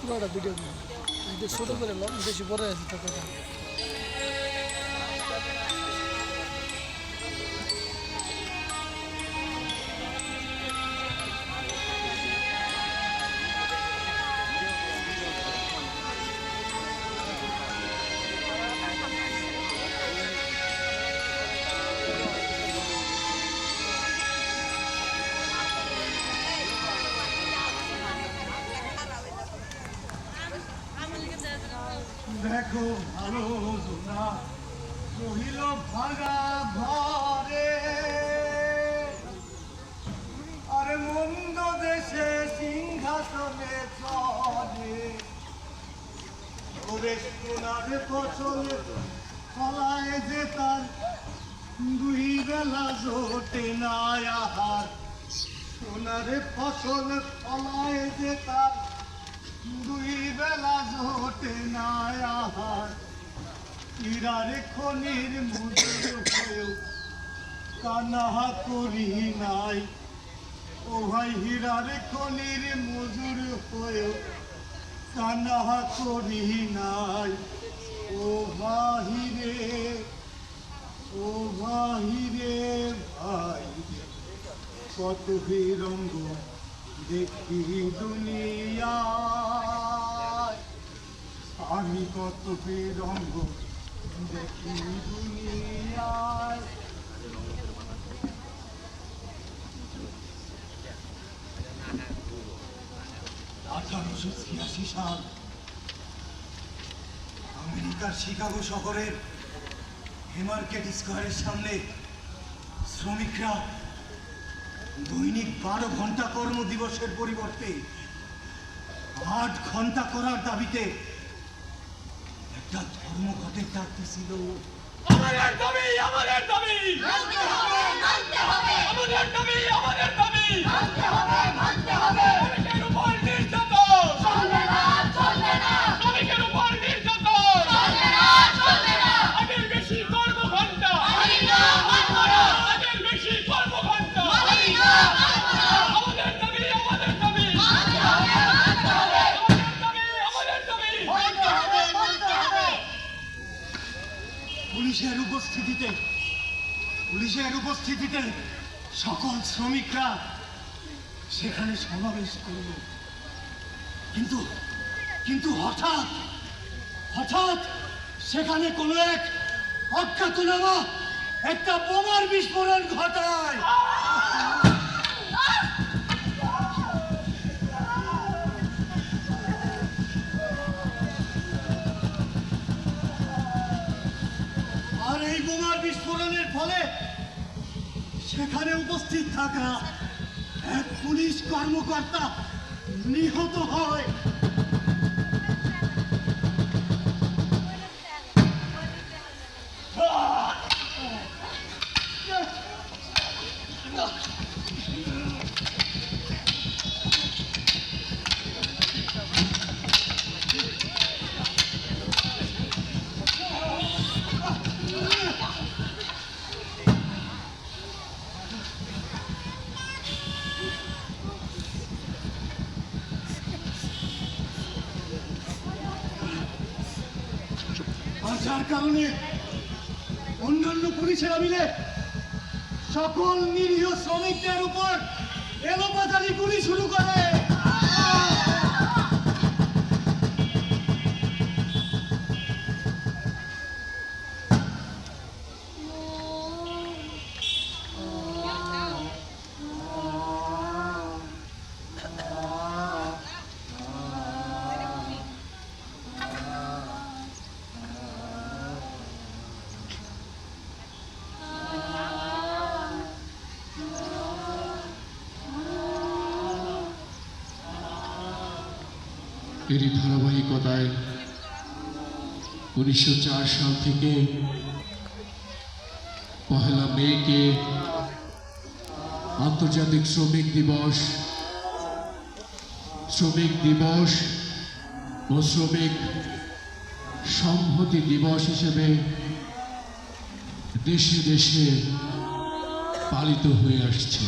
পুরোটা ভিডিও এটা ছোট করে এলাম, বেশি বড় আছে তো কথা। দেখো ভালো না রহিল ভাঙা ঘরে, আরে মন্দ দেশে সিংহাসনে চলে, ওরে সোনার ফসল ফলায় যে তার দুই বেলা জোটে না আহার, সোনার ফসল ফলায় যে তার দুই বেলা জোটে না আহার, হীরার খনির মজুর হয়েও কান্না করি নাই, ও ভাই হীরার খনির মজুর হয়েও কান্না করি নাই, ও ভাহিরে ও ভাহিরে ভাই কত রঙ্গ দেখি দুনিয়ায়, আমি কত রঙ্গ দেখি দুনিয়ায়। 1886 সাল আমেরিকার শিকাগো শহরের হেমার্কেট স্কোয়ারের সামনে শ্রমিকরা দৈনিক 12 ঘন্টা কর্মদিবসের পরিবর্তে 8 ঘন্টা করার দাবিতে একটা ধর্মঘটের ডাক দিয়েছিল। আমাদের দাবি, আমাদের দাবি, মানতে হবে, মানতে হবে, আমাদের দাবি, আমাদের দাবি, মানতে হবে, মানতে হবে। শ্রমিকের উপর নির্যাতন চলবে না, চলবে না, শ্রমিকের উপর নির্যাতন চলবে না, চলবে না। আগের বেশি কর্মঘণ্টা মানি না, মানব না, আগের বেশি কর্মঘণ্টা মানি না, মানব না। আমাদের দাবি, আমাদের দাবি, মানতে হবে, মানতে হবে, আমাদের দাবি, আমাদের দাবি, মানতে হবে, মানতে হবে। পুলিশের উপস্থিতিতে সকল শ্রমিকরা সেখানে সমাবেশ করল, কিন্তু হঠাৎ সেখানে কোনো এক অজ্ঞাতনামা একটা বোমার বিস্ফোরণ ঘটায়। আর এই বোমার বিস্ফোরণের ফলে সেখানে উপস্থিত থাকা এক পুলিশ কর্মকর্তা নিহত হয়। যার কারণে অন্যান্য পুলিশেরা মিলে সকল নিরীহ শ্রমিকদের উপর এলোপাতাড়ি গুলি শুরু করে। এরই ধারাবাহিকতায় 1904 সাল থেকে 1 মেকে আন্তর্জাতিক শ্রমিক দিবস ও শ্রমিক সংহতি দিবস হিসেবে দেশে দেশে পালিত হয়ে আসছে।